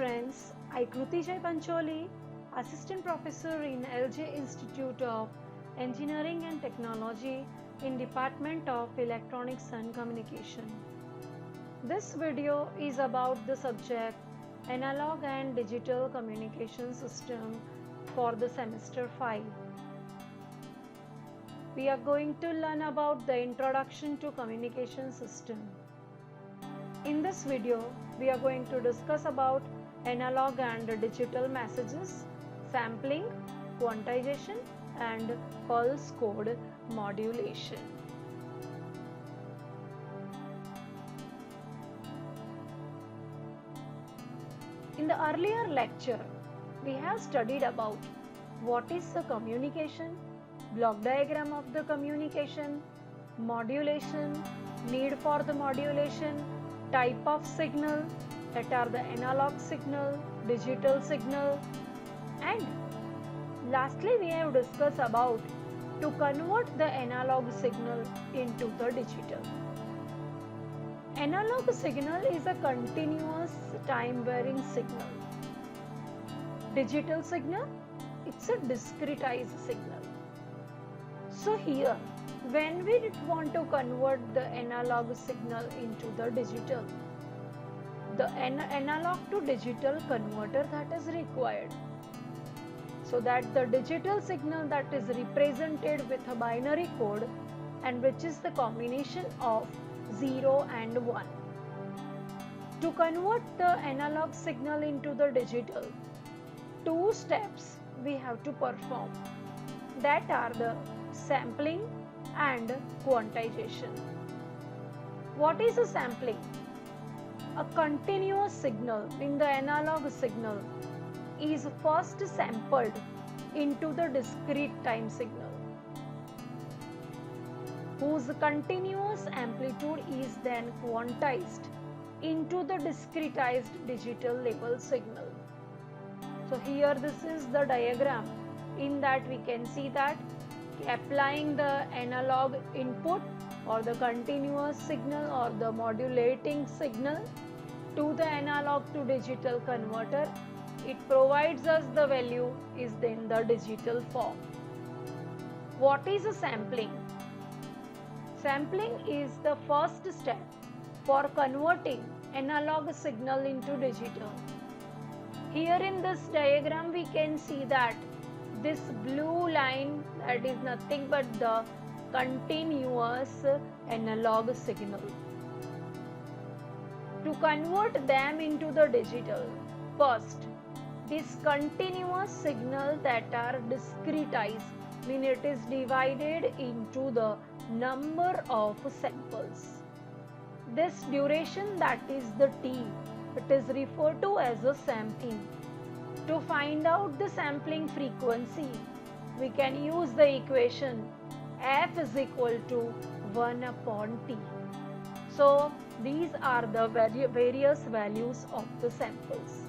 friends, I Kruti Jai Pancholi, Assistant Professor in LJ Institute of Engineering and Technology in Department of Electronics and Communication. This video is about the subject Analog and Digital Communication System for the semester 5. We are going to learn about the introduction to communication system. In this video, we are going to discuss about analog and digital messages, sampling, quantization and pulse code modulation. In the earlier lecture, we have studied about what is the communication, block diagram of the communication, modulation, need for the modulation, type of signal, that are the analog signal, digital signal, and lastly we have discussed about to convert the analog signal into the digital. Analog signal is a continuous time varying signal. Digital signal, it's a discretized signal. So here, when we want to convert the analog signal into the digital, the analog to digital converter that is required, so that the digital signal that is represented with a binary code and which is the combination of 0 and 1. To convert the analog signal into the digital, two steps we have to perform, that are the sampling and quantization. What is a sampling? A continuous signal in the analog signal is first sampled into the discrete time signal, whose continuous amplitude is then quantized into the discretized digital level signal. So here this is the diagram. In that we can see that applying the analog input or the continuous signal or the modulating signal to the analog to digital converter, it provides us the value is in the digital form. What is a sampling? Sampling is the first step for converting analog signal into digital. Here in this diagram we can see that this blue line, that is nothing but the continuous analog signal. To convert them into the digital, first this continuous signal that are discretized, mean it is divided into the number of samples. This duration, that is the T, it is referred to as a sampling. To find out the sampling frequency, we can use the equation f is equal to 1 upon t. So these are the various values of the samples.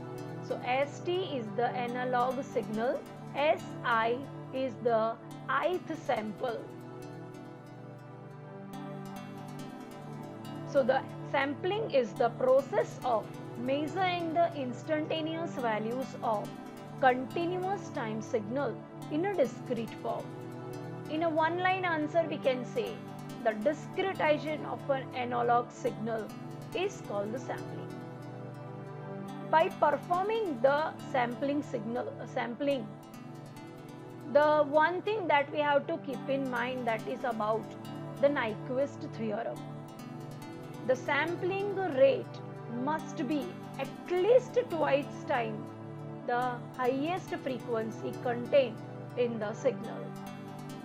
So ST is the analog signal, SI is the ith sample. So the sampling is the process of measuring the instantaneous values of continuous time signal in a discrete form. In a one-line answer we can say the discretization of an analog signal is called the sampling. By performing the sampling, the one thing that we have to keep in mind, that is about the Nyquist theorem. The sampling rate must be at least twice time the highest frequency contained in the signal.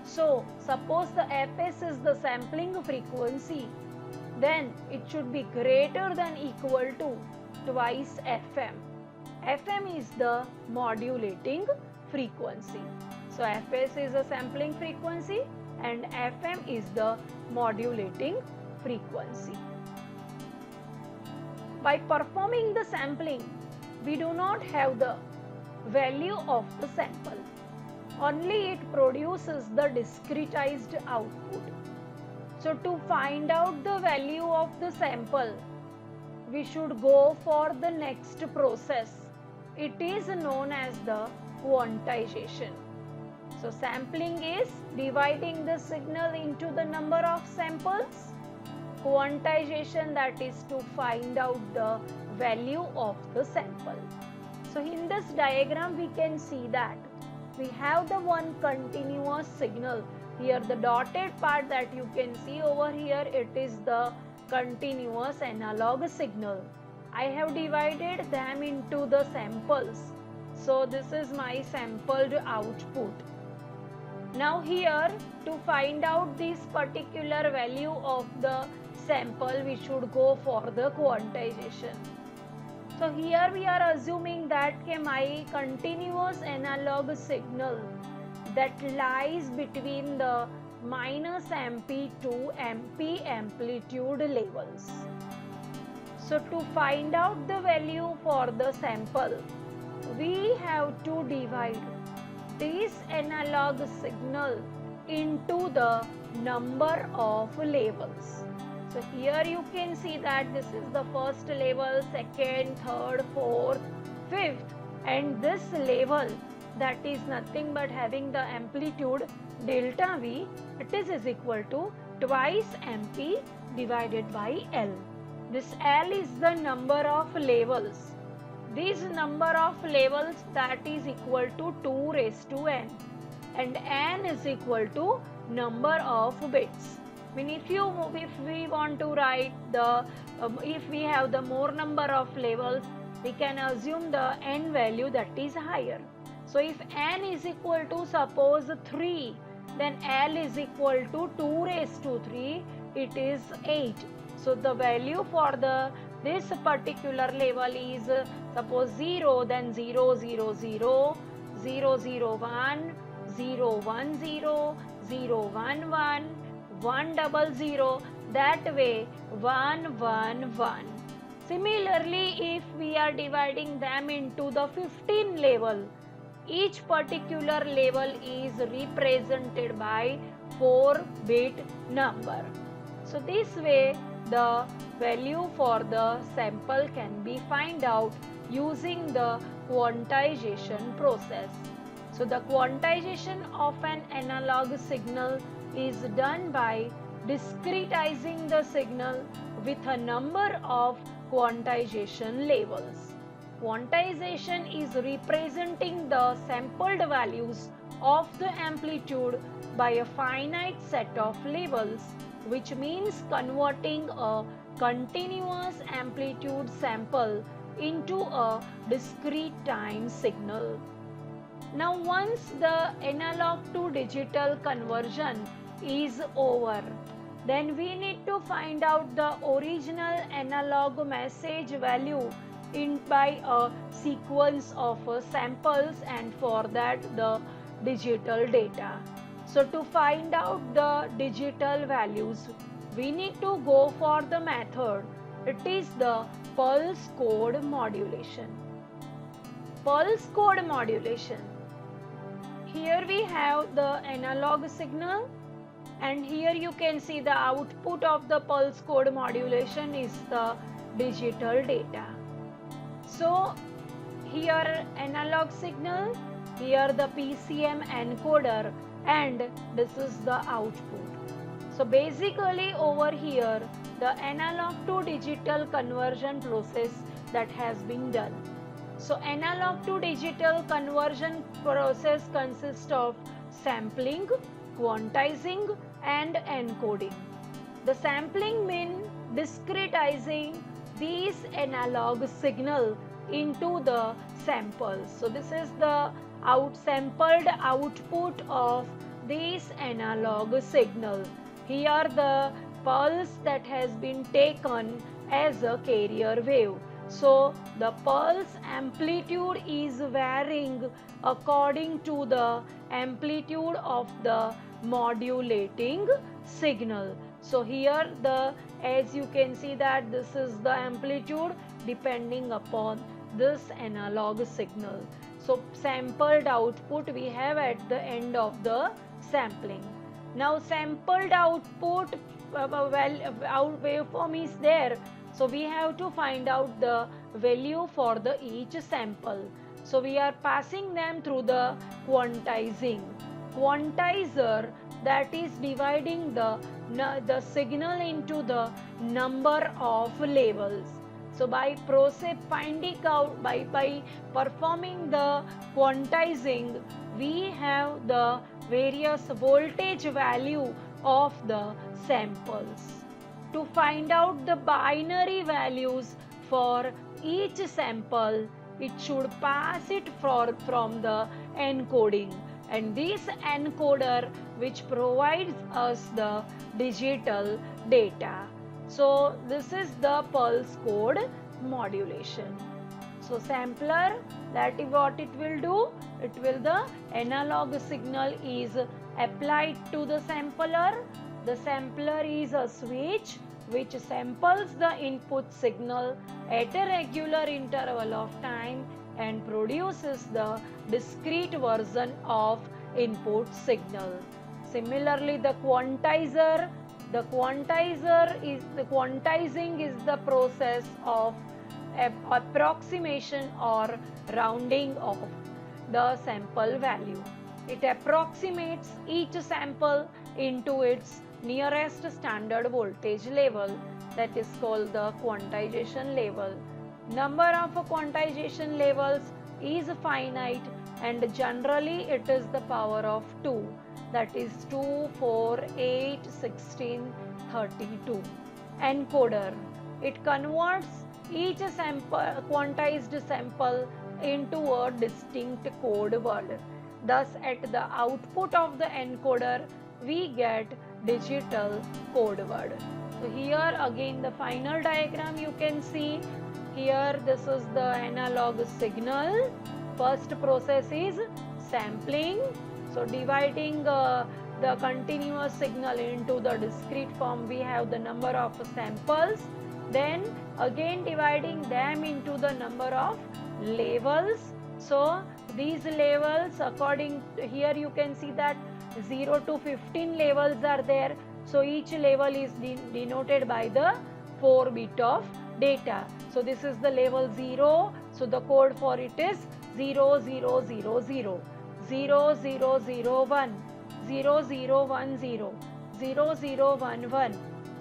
So suppose the Fs is the sampling frequency, then it should be greater than equal to twice Fm. Fm is the modulating frequency. So Fs is a sampling frequency and Fm is the modulating frequency. By performing the sampling, we do not have the value of the sample. Only it produces the discretized output. So to find out the value of the sample, we should go for the next process, it is known as the quantization. So sampling is dividing the signal into the number of samples. Quantization, that is to find out the value of the sample. So in this diagram we can see that we have the one continuous signal. Here the dotted part that you can see over here, it is the continuous analog signal. I have divided them into the samples. So this is my sampled output. Now here, to find out this particular value of the sample, we should go for the quantization. So here we are assuming that my continuous analog signal that lies between the -MP to MP amplitude levels. So to find out the value for the sample, we have to divide this analog signal into the number of levels. So here you can see that this is the first level, second, third, fourth, fifth, and this level, that is nothing but having the amplitude delta V, it is equal to twice MP divided by L. This L is the number of levels. This number of levels, that is equal to 2 raised to n, and n is equal to number of bits. I mean, if we want to write the, if we have the more number of levels, we can assume the n value that is higher. So if n is equal to suppose 3, then L is equal to 2 raised to 3, it is 8. So the value for this particular level is suppose 0, then 0, 0, 0, 0, 0, 1, 0, 1, 0, 0, 1, 1, 1, 0, 0, that way 1, 1, 1. Similarly, if we are dividing them into the 15 level, each particular level is represented by 4-bit number. So this way the value for the sample can be find out using the quantization process. So the quantization of an analog signal is done by discretizing the signal with a number of quantization levels. Quantization is representing the sampled values of the amplitude by a finite set of levels, which means converting a continuous amplitude sample into a discrete time signal. Now once the analog to digital conversion is over, then we need to find out the original analog message value by a sequence of samples, and for that the digital data. So to find out the digital values, we need to go for the method. It is the pulse code modulation. Pulse code modulation. Here we have the analog signal, and here you can see the output of the pulse code modulation is the digital data. So here analog signal, here the PCM encoder, and this is the output. So basically over here the analog to digital conversion process that has been done. So analog to digital conversion process consists of sampling, quantizing, and encoding. The sampling means discretizing these analog signal into the samples. So this is the sampled output of this analog signal. Here the pulse that has been taken as a carrier wave. So the pulse amplitude is varying according to the amplitude of the modulating signal. So here as you can see that this is the amplitude depending upon this analog signal. So sampled output we have at the end of the sampling. Now sampled output waveform is there. So we have to find out the value for each sample. So we are passing them through the quantizing. Quantizer, that is dividing the signal into the number of levels. So by finding out, by performing the quantizing, we have the various voltage value of the samples. To find out the binary values for each sample, it should pass it from the encoding, and this encoder which provides us the digital data. So this is the pulse code modulation. So sampler, that is what it will do. It will, the analog signal is applied to the sampler. The sampler is a switch which samples the input signal at a regular interval of time and produces the discrete version of input signal. Similarly, the quantizing is the process of approximation or rounding of the sample value. It approximates each sample into its nearest standard voltage level, that is called the quantization level. Number of quantization levels is finite and generally it is the power of 2, that is 2, 4, 8, 16, 32. Encoder, it converts each quantized sample into a distinct code word. Thus, at the output of the encoder, we get digital code word. So here again the final diagram you can see. Here this is the analog signal. First process is sampling. So dividing the continuous signal into the discrete form, we have the number of samples. Then again dividing them into the number of levels. So these levels, according to here you can see that 0 to 15 levels are there. So each level is denoted by the 4 bit of data. So this is the level 0. So the code for it is 0000, 0001, 0010, 0011, 0100,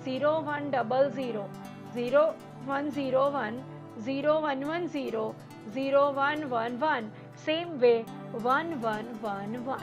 0100, 0101, 0110, 0111, same way 1111.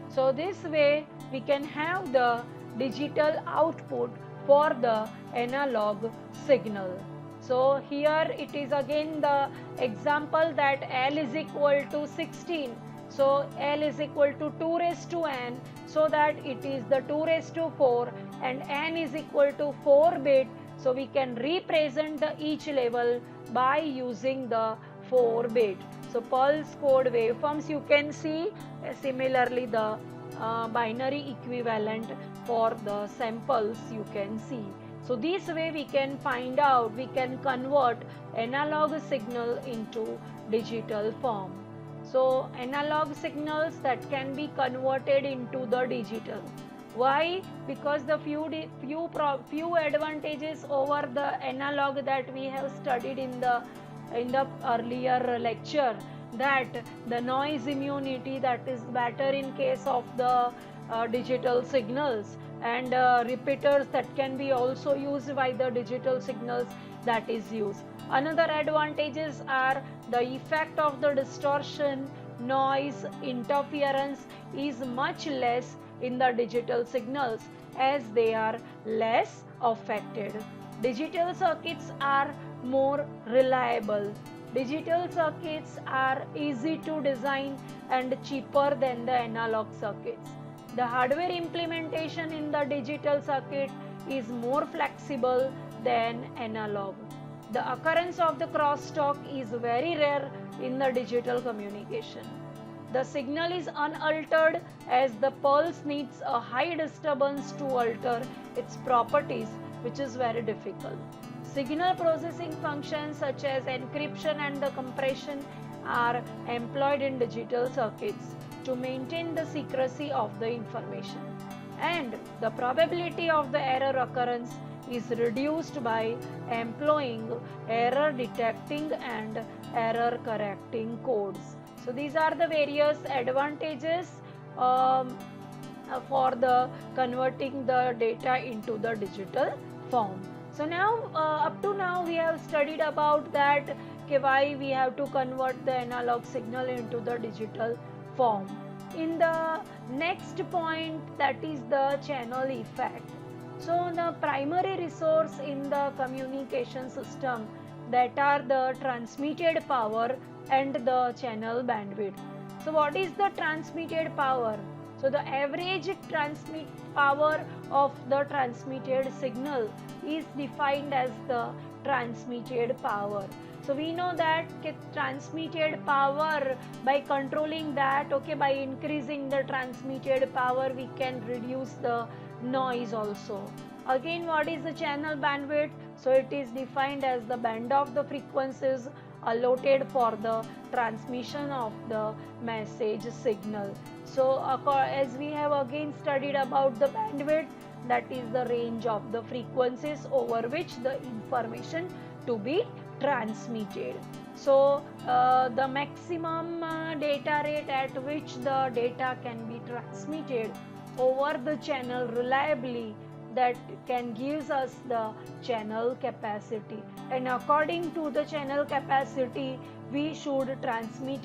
So this way we can have the digital output for the analog signal. So here it is again the example that L is equal to 16. So L is equal to 2 raised to n, so that it is the 2 raised to 4, and n is equal to 4 bit. So we can represent the each level by using the 4 bit. So pulse code waveforms you can see. Similarly the binary equivalent for the samples you can see. So this way we can find out, we can convert analog signal into digital form. So analog signals that can be converted into the digital. Why? Because the few advantages over the analog that we have studied in the earlier lecture, that the noise immunity that is better in case of the digital signals, and repeaters that can be also used by the digital signals that is used. Another advantages are the effect of the distortion, noise, interference is much less in the digital signals as they are less affected. Digital circuits are more reliable. Digital circuits are easy to design and cheaper than the analog circuits. The hardware implementation in the digital circuit is more flexible than analog. The occurrence of the crosstalk is very rare in the digital communication. The signal is unaltered as the pulse needs a high disturbance to alter its properties, which is very difficult. Signal processing functions such as encryption and the compression are employed in digital circuits to maintain the secrecy of the information, and the probability of the error occurrence is reduced by employing error detecting and error correcting codes. So these are the various advantages um, for the converting the data into the digital form. So now up to now we have studied about that why we have to convert the analog signal into the digital form. In the next point, that is the channel effect. So the primary resource in the communication system, that are the transmitted power and the channel bandwidth. So what is the transmitted power? So the average transmit power of the transmitted signal is defined as the transmitted power. So we know that transmitted power, by controlling that, okay, by increasing the transmitted power, we can reduce the noise also. Again, what is the channel bandwidth? So it is defined as the band of the frequencies allotted for the transmission of the message signal. So as we have again studied about the bandwidth, that is the range of the frequencies over which the information to be transmitted. So the maximum data rate at which the data can be transmitted over the channel reliably, that can gives us the channel capacity, and according to the channel capacity we should transmit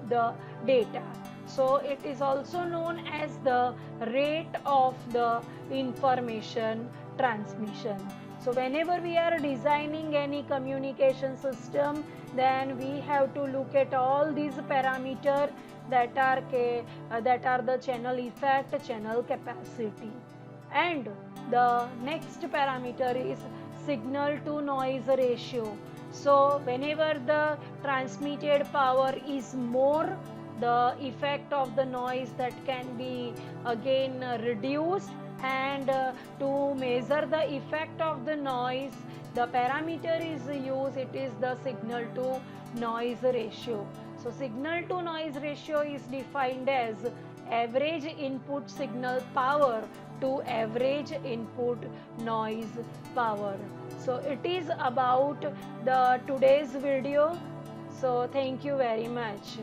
the data. So it is also known as the rate of the information transmission. So whenever we are designing any communication system, then we have to look at all these parameters that are the channel effect, channel capacity. And the next parameter is signal to noise ratio. So whenever the transmitted power is more, the effect of the noise that can be again reduced, and to measure the effect of the noise, the parameter is used, it is the signal to noise ratio. So signal to noise ratio is defined as average input signal power to average input noise power. So it is about the today's video. So thank you very much.